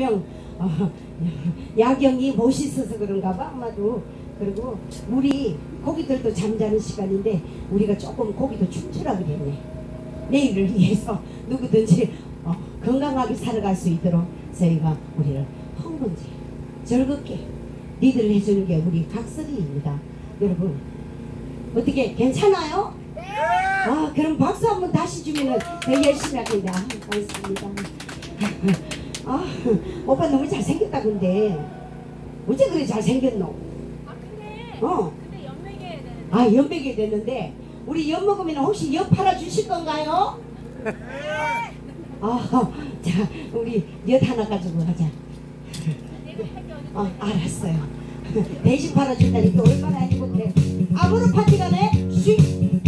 어, 야경이 멋있어서 그런가 봐 아마도. 그리고 우리 고기들도 잠자는 시간인데 우리가 조금 고기도 춤추라 그랬네. 내일을 위해서 누구든지 건강하게 살아갈 수 있도록 저희가 우리를 흥분지 즐겁게 리드를 해주는 게 우리 각설이입니다. 여러분 어떻게 괜찮아요? 네! 아 그럼 박수 한번 다시 주면은 더 열심히 하겠다. 고맙습니다. 아 오빠 너무 잘생겼다. 근데 언제 그래 잘생겼노? 아 근데 근데 연맥에 되는데. 아 연백이 됐는데 우리 연 먹으면 혹시 연 팔아 주실 건가요? 네! 자 우리 엿 하나 가지고 가자. 알았어요. 대신 팔아준다니까 얼마나 행복해. 아무로 파티가 네? 쉿!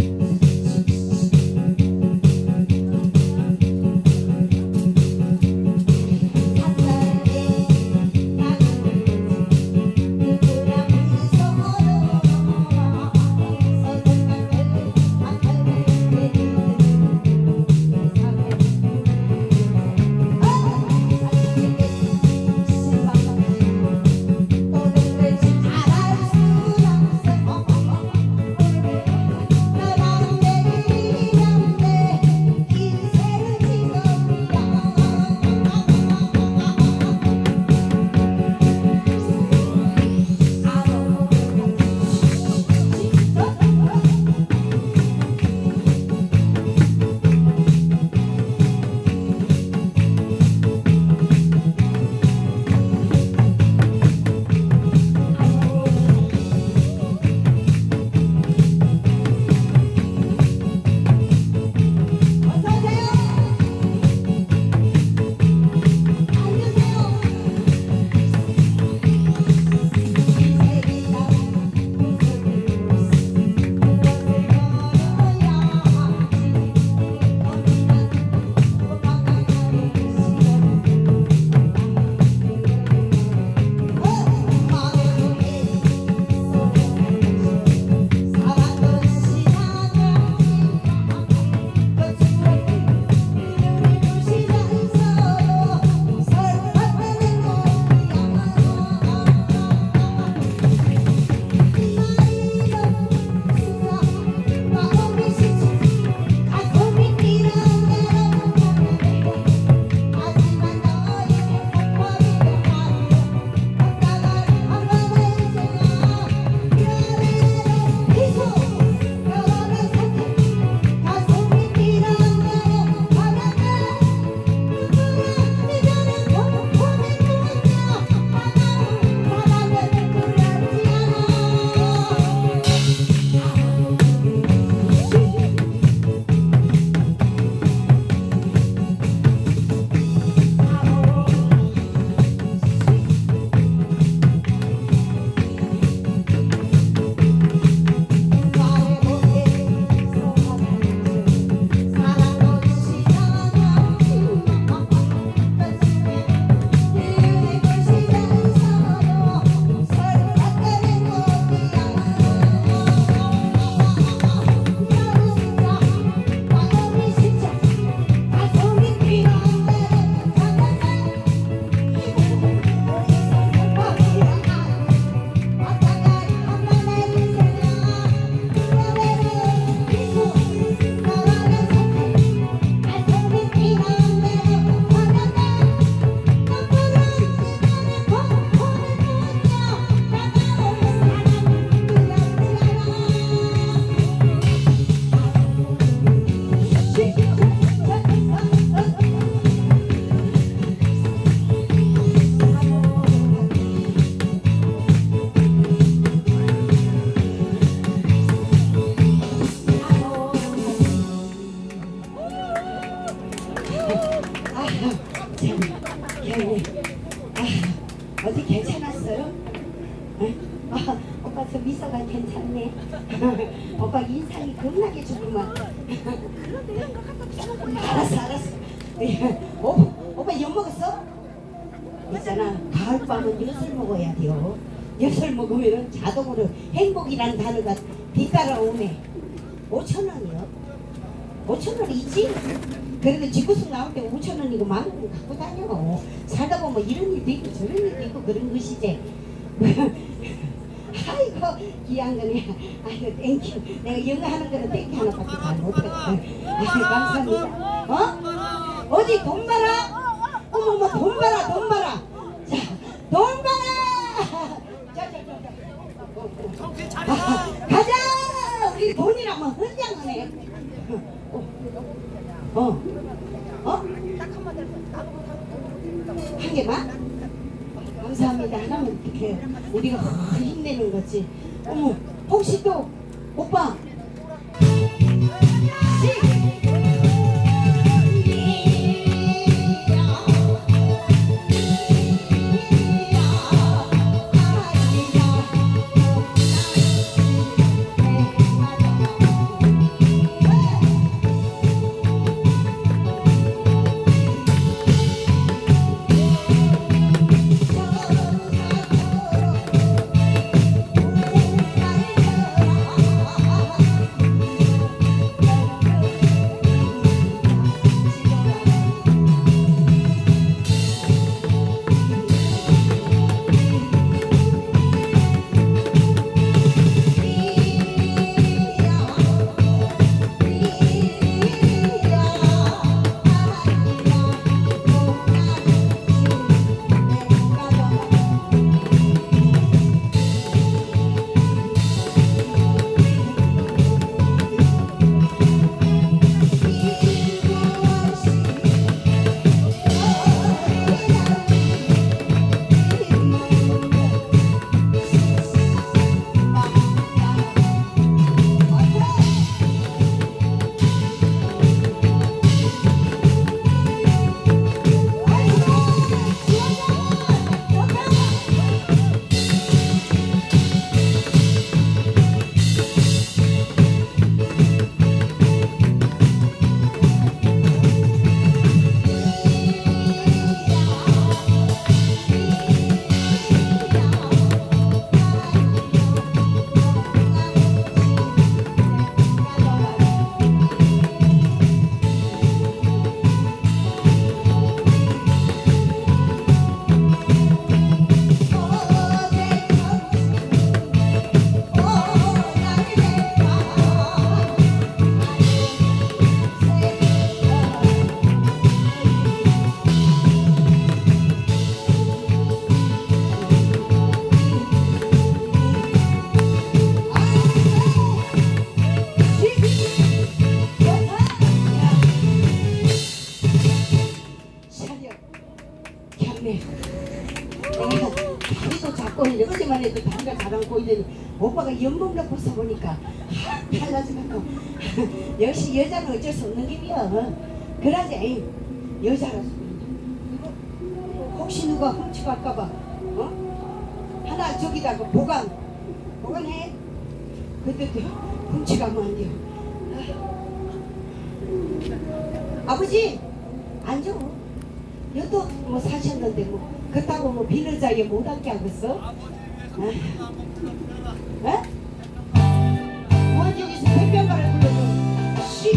어디 괜찮았어요? 오빠 저 미소가 괜찮네. 오빠 인상이 겁나게 좋구만. 알았어. 오빠 엿 먹었어? 있잖아 가을밤은 엿을 먹어야 돼요. 엿을 먹으면 자동으로 행복이라는 단어가 뒤따라오네. 5,000원이요? 5,000원 있지? 그래도 집구석 나올 때 5,000원이고 10,000원 갖고 다녀. 살다 보면 이런 일도 있고 저런 일도 있고 그런 것이지. 아이고 귀한 거네. 아이고 땡큐. 내가 영어 하는 거는 땡큐 하나밖에 잘 못하거든. 아이고 감사합니다. 어디 돈 봐라. 어머머 돈 봐라 돈 봐라. 자 돈 봐라. 가자. 우리 돈이라면 흔장하네. 한 개만? 감사합니다. 하나만 어떡해요. 우리가 힘내는 거지. 어머, 혹시 또 오빠 어제만 해도 다리가 잘 안 보이더니 오빠가 연봉 넣고 써보니까 달라져갖고 역시 여자는 어쩔 수 없는 길이야. 그러지 여자라서 혹시 누가 훔쳐갈까봐 하나 저기다가 보관해. 그때도 훔쳐가면 안 돼요. 아버지 앉아. 여도 뭐 사셨는데 뭐 그렇다고 뭐 비늘 자리에 못 앉게 하겠어? 에? 저기서 백병가를 불러줘. 씨.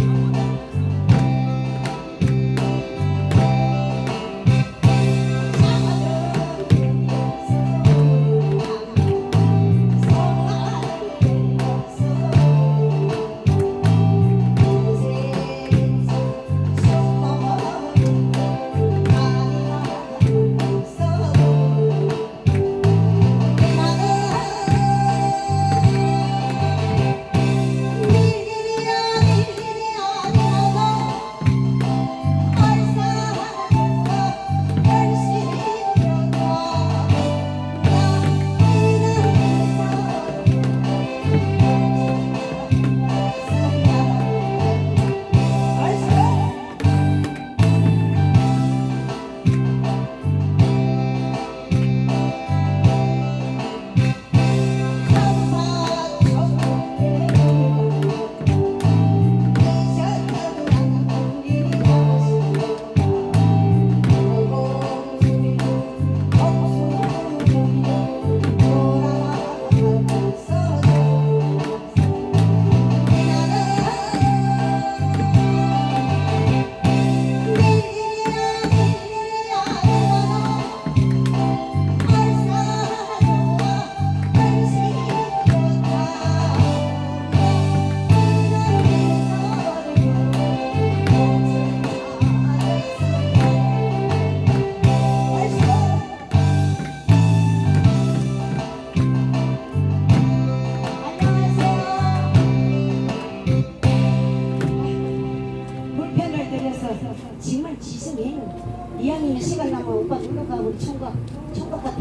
총각 같아.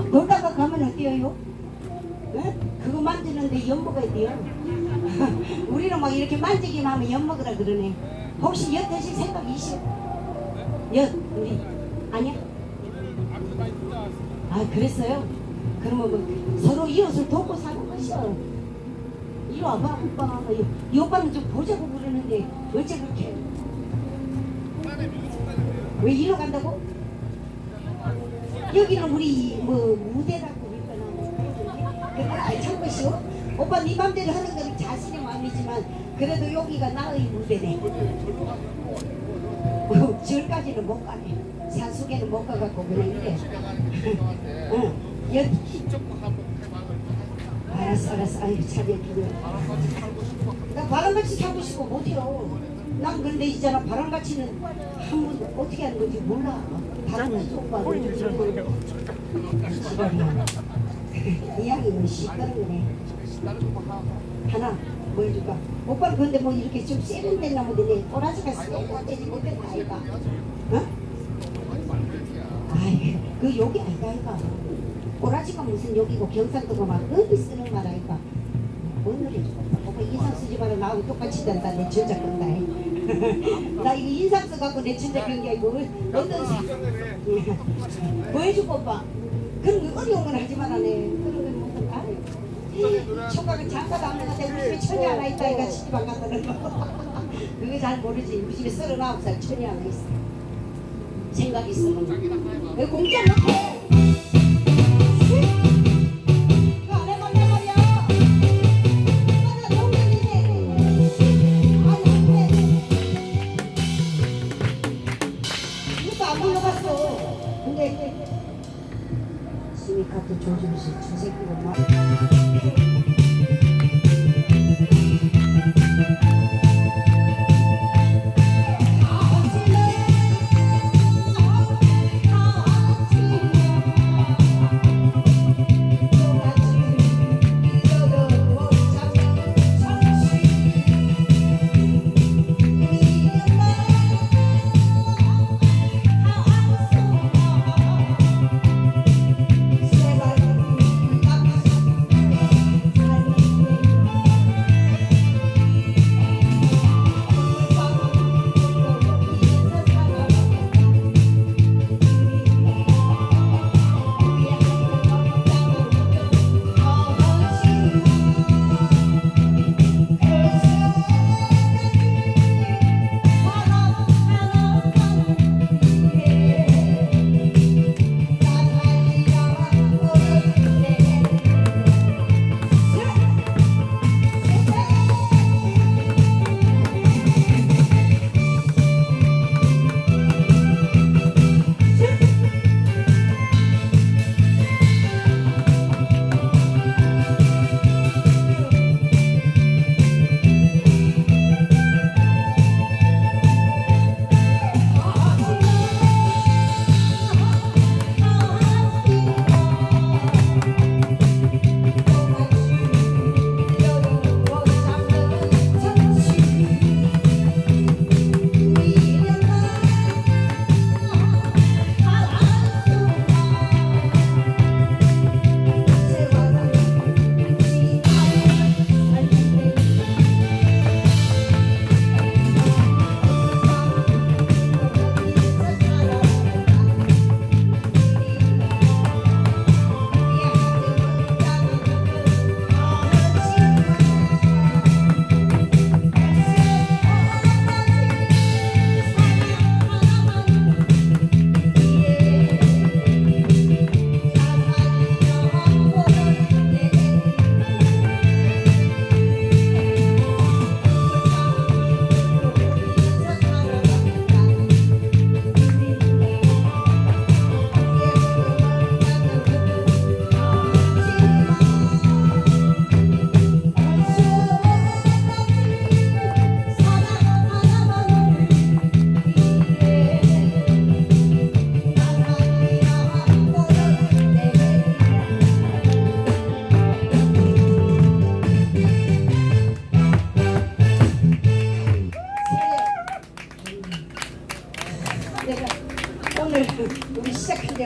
놀다가 가면 어때요? 네? 그거 만지는데 엿 먹어야 돼요. 우리는 막 이렇게 만지기만 하면 엿 먹으라 그러네. 혹시 엿 드실 생각 있어? 엿 우리 아니야? 아 그랬어요? 그러면 뭐 서로 이웃을 돕고 사는 것이요. 이리 와봐 오빠. 이 오빠는 좀 보자고 그러는데 어째 그렇게? 왜 이리로 간다고? 여기는 우리 뭐 무대라고 그러거나 뭐 그런 거 괜찮은 것이요? 오빠 네 맘대로 하는 건 자신의 마음이지만 그래도 여기가 나의 무대네. 절까지는 못 가네. 산속에는 못 가갖고 그냥 이래. 응. 알았어. 아이고 참 예쁘네. 나 바람같이 살고 싶고 못해요. 난 근데 있잖아 바람같이는 한 번도 어떻게 하는 건지 몰라. 바람같이 오빠는 지랄이야. 이 양이 뭐 시끄러운 거네. 하나 뭐 해줄까? 오빠는 근데 뭐 이렇게 좀 세련된 나무인데 꼬라지가 세련되지 못했다 아이가. 어? 아이 그 여기 아이가 아이가. 꼬라지가 무슨 여기고 경상도가 막 어디 쓰는 말 아이가. 뭔 노래 해줄까? 오빠 인상 쓰지 마라. 나하고 똑같이 된다. 내 진짜 건다. 나 이거 인상 써갖고 내 진짜 그런 게 아니고 어떤 뭐 해줄까 오빠? 그런 거 어려운 건 하지 말아네. 그런 건 무슨 아유 총각은 장가도 안 나갔대. 우리 집에 천이 하나 있다 이가 시집안 갔다는 거. 그거 잘 모르지. 우리 집에 39살 천이 하나 있어. 생각 있으면 왜 공짜 넣고 이거 안 해봤단 말이야. 이거는 동생이네. 이것도 안 불러봤어. 근데 스미카트 조준식 저 새끼가 막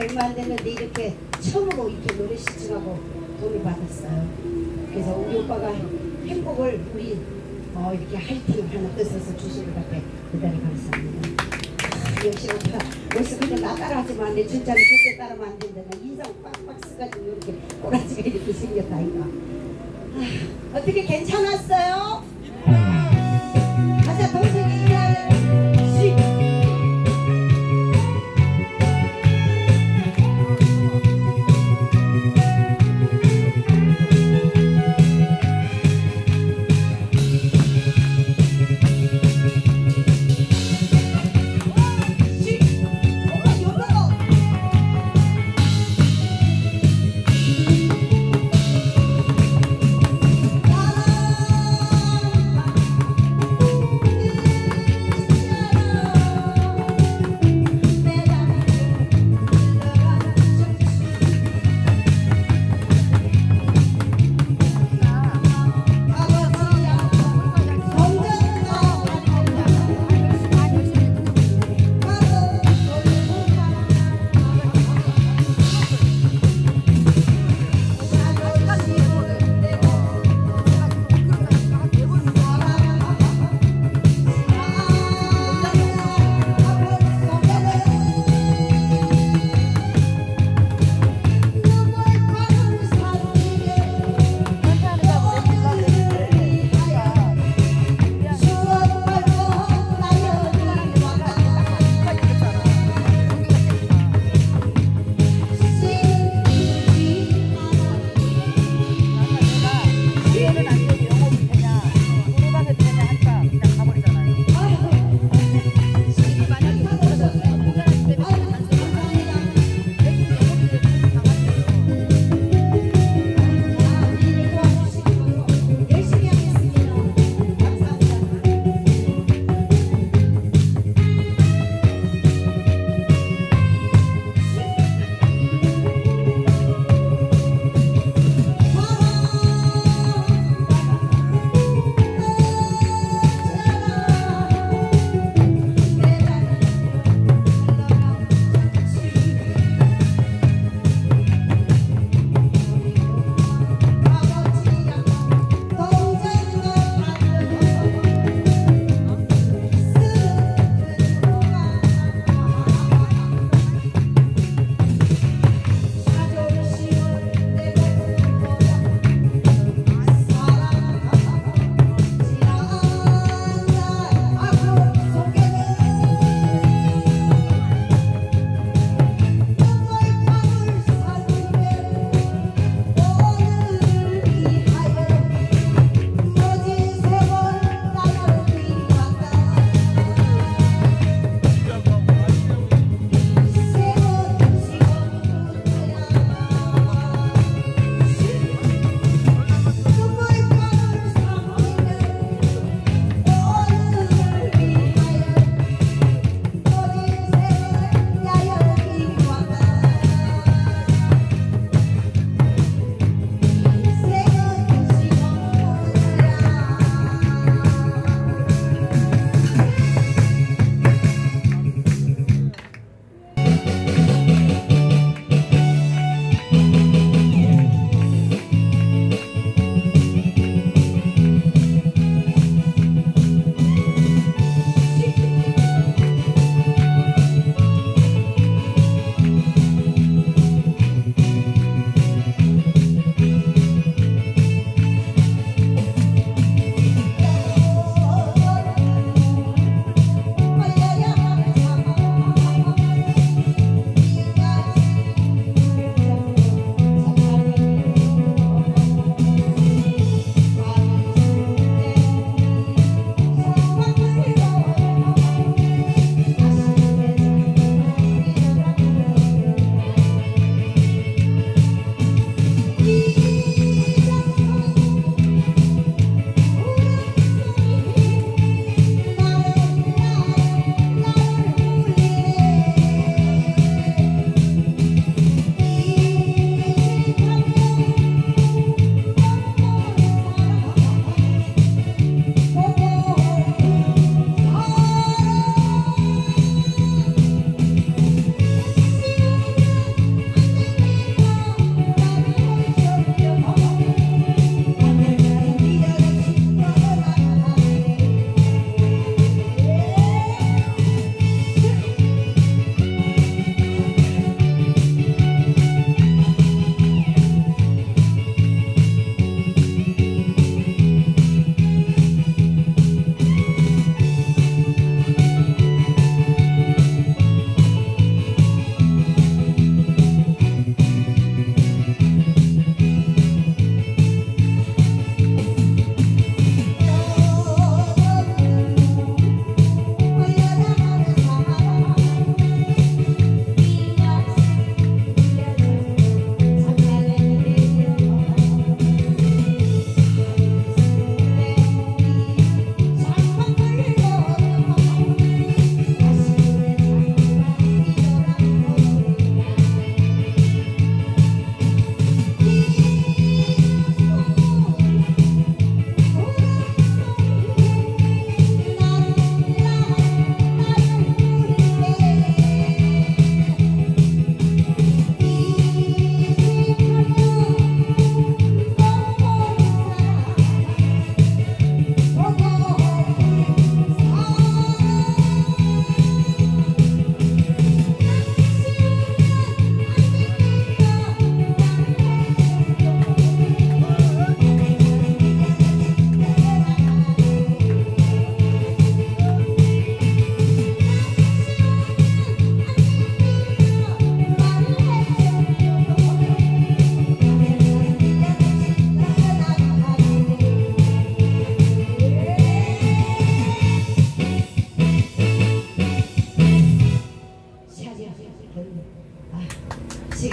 얼마 안 됐는데 이렇게 처음으로 이렇게 노래 시청하고 돈을 받았어요. 그래서 우리 오빠가 행복을 우리 이렇게 화이팅 하는 뜻에서 주신 것 같아. 대단히 감사합니다. 역시 오빠 벌써 근데 나 따라하지만 내 진짜로 절대 따라하면 안 된다. 나 인상 빡빡 쓰가지고 이렇게 꼬라지가 이렇게 생겼다 이거. 어떻게 괜찮았어요? 가자 동생이 일하는 씩.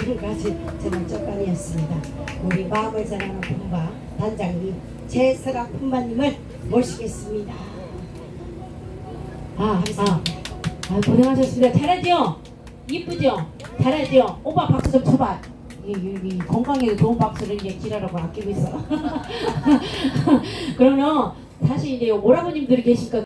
지금까지 저는 쪽간이었습니다. 우리 마음을 전하는 분바 단장님 제설아 품바님을 모시겠습니다. 감사합니다. 고생하셨습니다. 잘하죠? 이쁘죠? 잘하죠? 오빠 박수 좀 쳐봐. 이 건강에도 좋은 박수를 이제 지라라고 아끼고 있어. 그러면 사실 이제 오라버님들이 계시니까